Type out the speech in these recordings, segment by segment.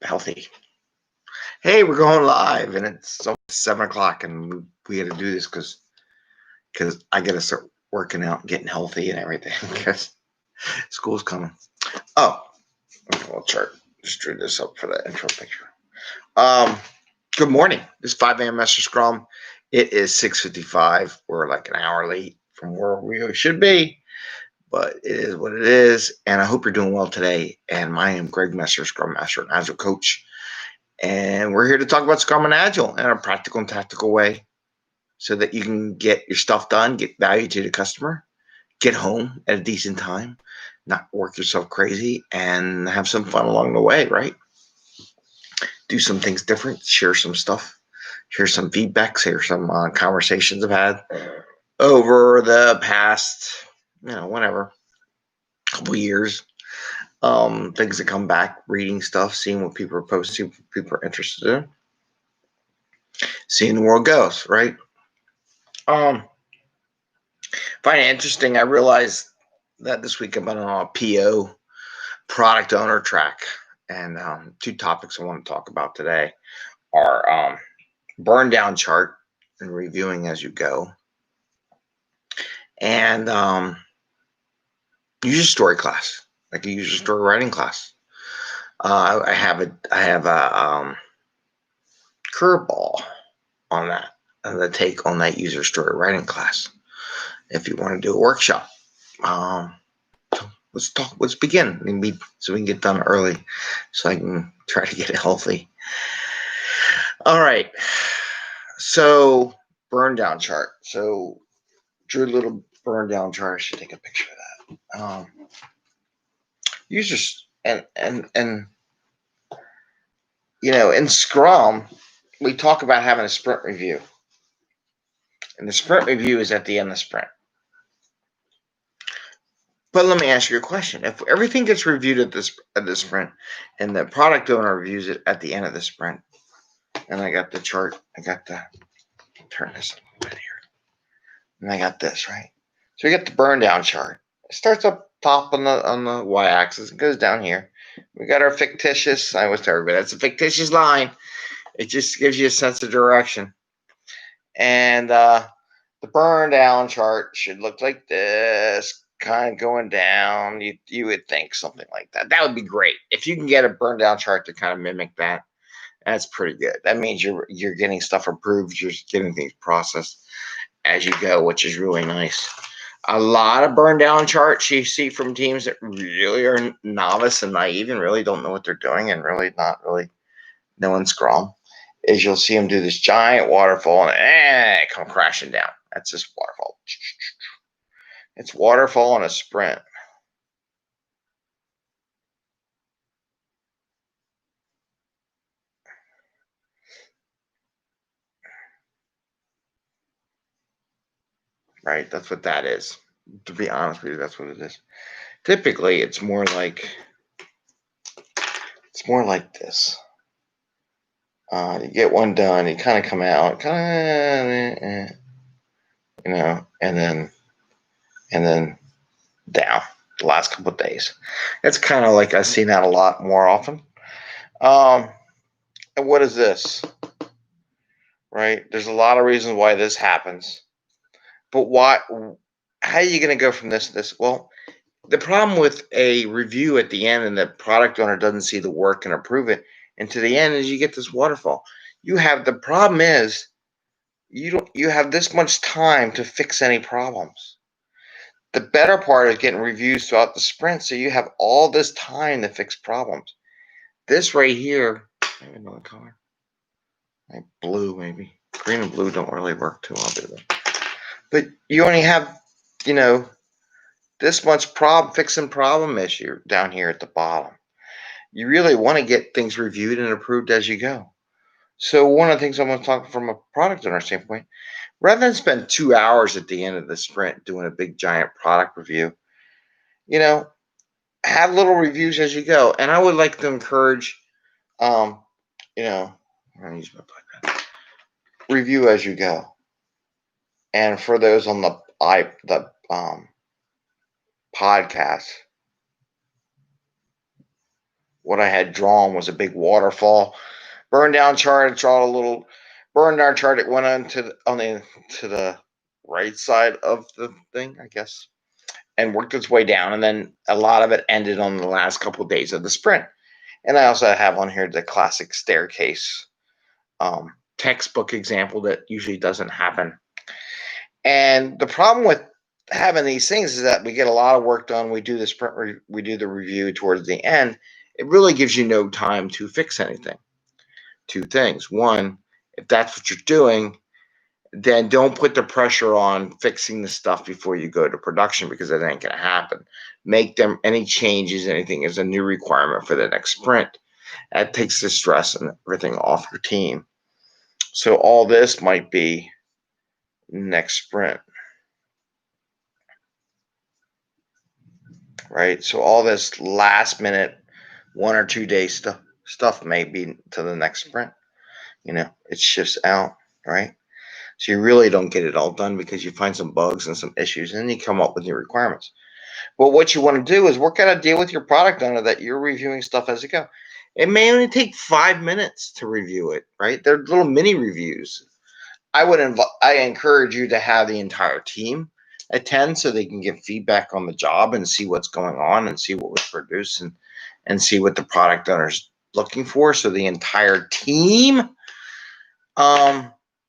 healthy. Hey, we're going live, and it's almost 7 o'clock, and we had to do this because I got to start working out, and getting healthy, and everything because school's coming. Oh, okay, well, chart. Just drew this up for the intro picture. Good morning. This is 5amMesterScrum. It is 6:55. We're like an hour late from where we should be, but it is what it is. And I hope you're doing well today. And I am Greg Mester, Scrum Master and Agile Coach. And we're here to talk about Scrum and Agile in a practical and tactical way so that you can get your stuff done, get value to the customer, get home at a decent time, not work yourself crazy, and have some fun along the way, right? Do some things different, share some stuff, share some feedbacks, share some conversations I've had over the past, whatever, couple years. Things that come back, reading stuff, seeing what people are posting, what people are interested in, seeing the world goes, right? Find it interesting. I realized that this week I've been on a PO, product owner track, and two topics I want to talk about today are Burndown Chart and reviewing as you go, and user story class, like a user story writing class. I have a curveball on that, the take on that user story writing class. If you want to do a workshop, let's begin. Maybe so we can get done early, so I can try to get healthy. All right. So Burndown Chart. So drew a little Burndown chart. I should take a picture of that. Users and in Scrum, we talk about having a sprint review, and the sprint review is at the end of the sprint. But let me ask you a question. If everything gets reviewed at the sprint, and the product owner reviews it at the end of the sprint, and I got the chart, turn this a little bit here, and I got this, right? So we got the Burndown chart. It starts up top on the y-axis. It goes down here. We got our fictitious, I always tell everybody, that's a fictitious line. It just gives you a sense of direction. And the Burndown chart should look like this, kind of going down. You would think something like that. That would be great. If you can get a Burndown chart to kind of mimic that, that's pretty good. That means you're getting stuff approved. You're getting things processed as you go, which is really nice. A lot of Burndown charts you see from teams that really are novice and naive and really don't know what they're doing and really not really knowing Scrum, is you'll see them do this giant waterfall and come crashing down. That's just waterfall. It's waterfall on a sprint. Right? That's what that is. To be honest with you, that's what it is. Typically, it's more like this. You get one done, you kind of come out, and then down the last couple of days. It's kind of like I've seen that a lot more often. And what is this? Right? There's a lot of reasons why this happens. But how are you going to go from this to this? Well, the problem with a review at the end and the product owner doesn't see the work and approve it, and to the end is you get this waterfall. The problem is you have this much time to fix any problems. The better part is getting reviews throughout the sprint, so you have all this time to fix problems. This right here, maybe another color, like blue maybe. Green and blue don't really work too well, do they? But you only have, this much fixing problem issue down here at the bottom. You really want to get things reviewed and approved as you go. So one of the things I'm going to talk from a product owner standpoint, rather than spend 2 hours at the end of the sprint doing a big giant product review, have little reviews as you go. And I would like to encourage, I'm going to use my black pen, review as you go. And for those on the podcast, what I had drawn was a big waterfall. Burndown chart, I draw a little burndown chart. It went on to the right side of the thing, I guess, and worked its way down. And then a lot of it ended on the last couple of days of the sprint. And I also have on here the classic staircase textbook example that usually doesn't happen. And the problem with having these things is that we get a lot of work done. We do the sprint, we do the review towards the end. It really gives you no time to fix anything. Two things. One, if that's what you're doing, then don't put the pressure on fixing the stuff before you go to production, because that ain't going to happen. Make them any changes, anything is a new requirement for the next sprint. That takes the stress and everything off your team. So all this might be next sprint, right? So all this last minute 1 or 2 day stuff may be to the next sprint. It shifts out, right? So you really don't get it all done because you find some bugs and some issues, and then you come up with new requirements. But what you want to do is work out a deal with your product owner that you're reviewing stuff as you go. It may only take 5 minutes to review it, right? They're little mini reviews. I encourage you to have the entire team attend so they can give feedback on the job and see what's going on and see what was produced and see what the product owner's looking for. So the entire team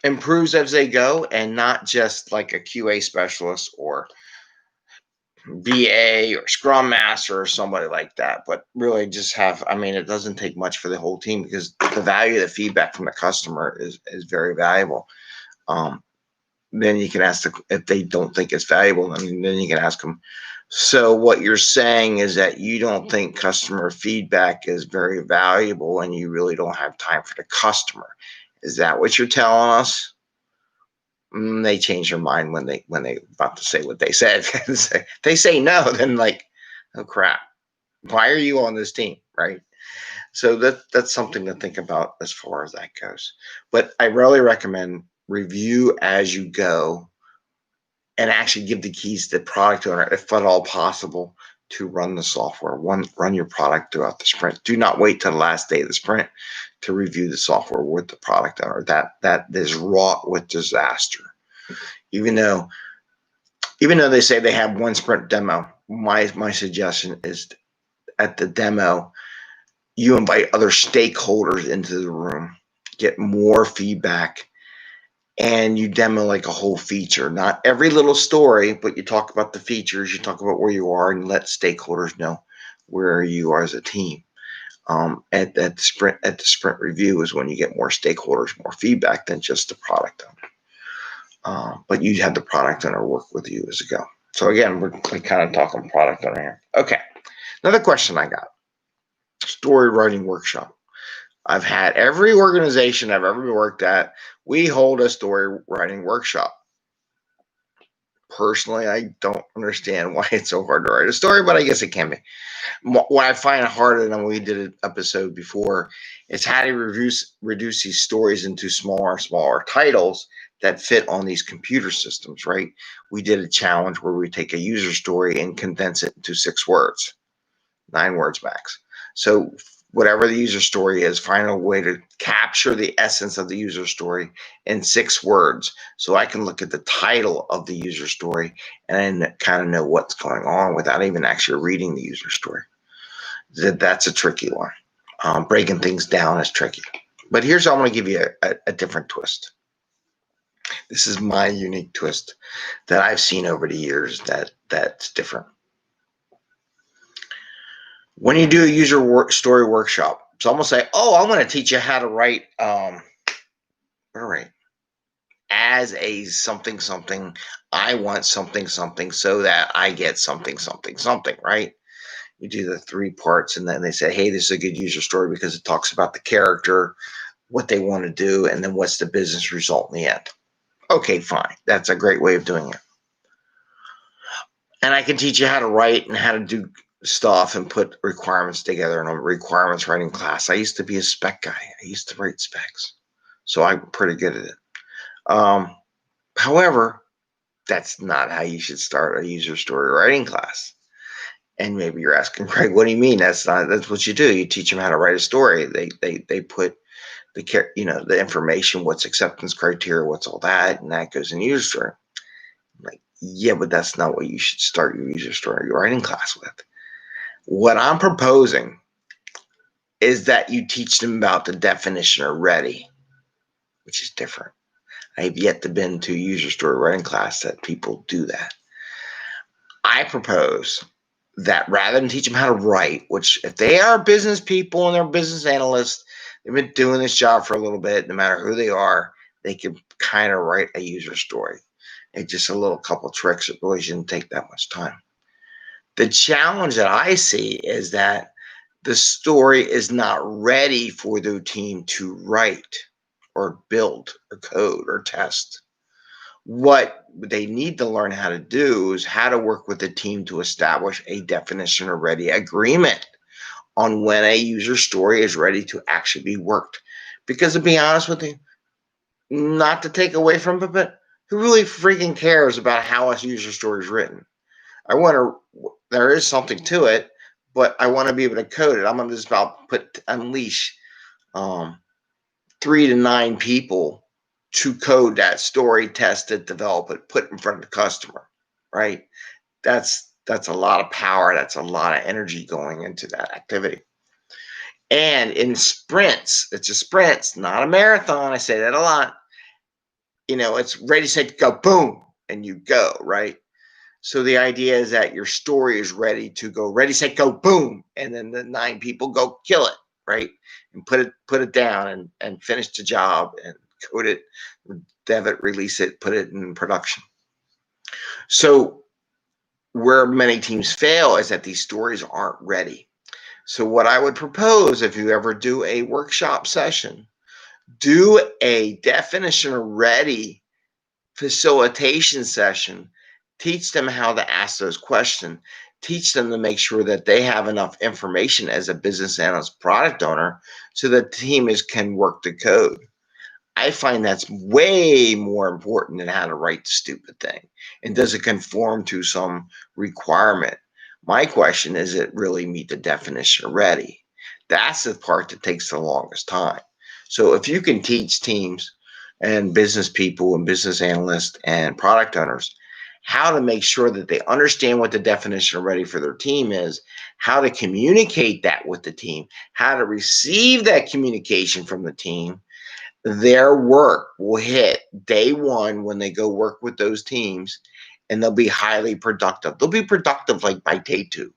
improves as they go, and not just like a QA specialist or VA or Scrum Master or somebody like that, but really just have, it doesn't take much for the whole team, because the value of the feedback from the customer is very valuable. Then you can ask if they don't think it's valuable, then you can ask them, so what you're saying is that you don't think customer feedback is very valuable and you really don't have time for the customer. Is that what you're telling us? They change their mind when they about to say what they said. They say no, then like, oh crap, why are you on this team, right? So that's something to think about as far as that goes. But I really recommend review as you go, and actually give the keys to the product owner, if at all possible, to run the software. Run your product throughout the sprint. Do not wait till the last day of the sprint to review the software with the product owner. That is wrought with disaster. Even though they say they have one sprint demo, my suggestion is at the demo, you invite other stakeholders into the room, get more feedback, and you demo like a whole feature. Not every little story, but you talk about the features, you talk about where you are, and let stakeholders know where you are as a team. At the sprint review is when you get more stakeholders, more feedback than just the product owner. But you have the product owner work with you as you go. So again, we're kind of talking product owner here. Okay, another question I got: story writing workshop. I've had every organization I've ever worked at, we hold a story writing workshop. Personally, I don't understand why it's so hard to write a story, but I guess it can be. What I find harder than we did an episode before is how to reduce these stories into smaller titles that fit on these computer systems, right? We did a challenge where we take a user story and condense it into 6 words, 9 words max. So whatever the user story is, find a way to capture the essence of the user story in 6 words, so I can look at the title of the user story and kind of know what's going on without even actually reading the user story. That's a tricky one. Breaking things down is tricky. But here's how I'm going to give you a different twist. This is my unique twist that I've seen over the years that's different. When you do a user story workshop, someone will say, oh, I'm going to teach you how to write, as a something, I want something, so that I get something, right? You do the 3 parts, and then they say, hey, this is a good user story because it talks about the character, what they want to do, and then what's the business result in the end. Okay, fine. That's a great way of doing it. And I can teach you how to write and how to do stuff and put requirements together in a requirements writing class. I used to be a spec guy. I used to write specs, so I'm pretty good at it. However, that's not how you should start a user story writing class. And maybe you're asking, Craig, what do you mean? That's what you do. You teach them how to write a story. They put the information, what's acceptance criteria, what's all that, and that goes in user story. I'm like, yeah, but that's not what you should start your user story writing class with. What I'm proposing is that you teach them about the definition of ready, which is different. I've yet to been to a user story writing class that people do that. I propose that rather than teach them how to write, which if they are business people and they're business analysts, they've been doing this job for a little bit, no matter who they are, they can kind of write a user story. It's just a little couple tricks. It really shouldn't take that much time. The challenge that I see is that the story is not ready for the team to write or build or code or test. What they need to learn how to do is how to work with the team to establish a definition of ready agreement on when a user story is ready to actually be worked. Because to be honest with you, not to take away from it, but who really freaking cares about how a user story is written? There is something to it, but I want to be able to code it. I'm going to just about unleash 3 to 9 people to code that story, test it, develop it, put it in front of the customer, right? That's a lot of power. That's a lot of energy going into that activity. And in sprints, it's a sprint, it's not a marathon. I say that a lot. It's ready, set, go, boom, and you go, right? So the idea is that your story is ready to go, ready, set, go, boom, and then the 9 people go kill it, right? And put it down and finish the job and code it, dev it, release it, put it in production. So where many teams fail is that these stories aren't ready. So what I would propose, if you ever do a workshop session, do a definition of ready facilitation session. Teach them how to ask those questions. Teach them to make sure that they have enough information as a business analyst, product owner, so that the team can work the code. I find that's way more important than how to write the stupid thing. And does it conform to some requirement? My question is, it really meet the definition of ready? That's the part that takes the longest time. So if you can teach teams and business people and business analysts and product owners how to make sure that they understand what the definition of ready for their team is, how to communicate that with the team, how to receive that communication from the team, their work will hit day one when they go work with those teams, and they'll be highly productive. They'll be productive like by day 2.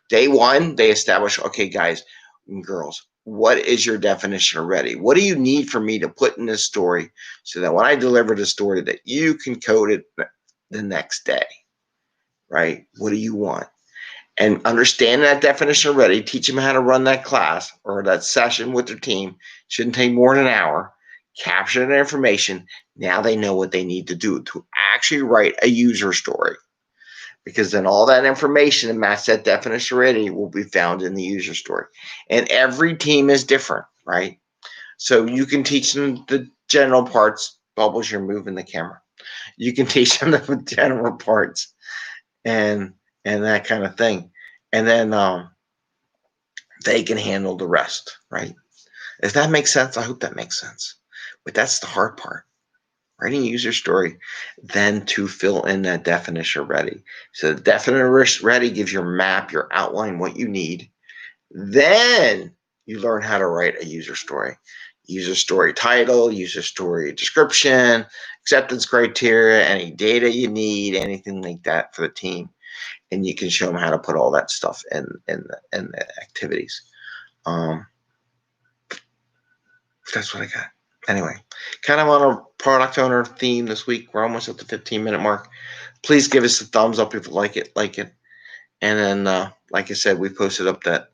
Day 1, they establish, okay, guys and girls, what is your definition of ready? What do you need for me to put in this story so that when I deliver the story that you can code it the next day, right? What do you want? And understand that definition of ready, teach them how to run that class or that session with their team. Shouldn't take more than an hour. Capture the information. Now they know what they need to do to actually write a user story. Because then all that information and match that definition ready will be found in the user story. And every team is different, right? So you can teach them the general parts. Bubbles, you're moving the camera. You can teach them the general parts and that kind of thing. And then they can handle the rest, right? If that makes sense, I hope that makes sense. But that's the hard part. Writing a user story, then to fill in that definition of ready. So the definition of ready gives your map, your outline, what you need. Then you learn how to write a user story. User story title, user story description, acceptance criteria, any data you need, anything like that for the team. And you can show them how to put all that stuff in the activities. That's what I got. Anyway, kind of on a product owner theme this week. We're almost at the 15-minute mark. Please give us a thumbs up if you like it. And then, like I said, we posted up that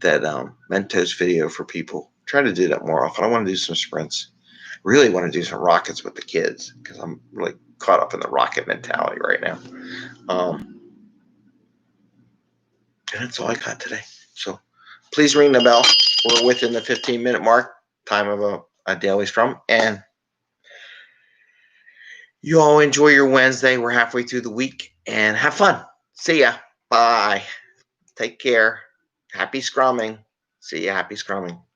Mentos video for people. Try to do that more often. I want to do some sprints. Really want to do some rockets with the kids because I'm really caught up in the rocket mentality right now. And that's all I got today. So please ring the bell. We're within the 15-minute mark, time of a daily scrum. And you all enjoy your Wednesday. We're halfway through the week and have fun. See ya. Bye. Take care. Happy scrumming. See you. Happy scrumming.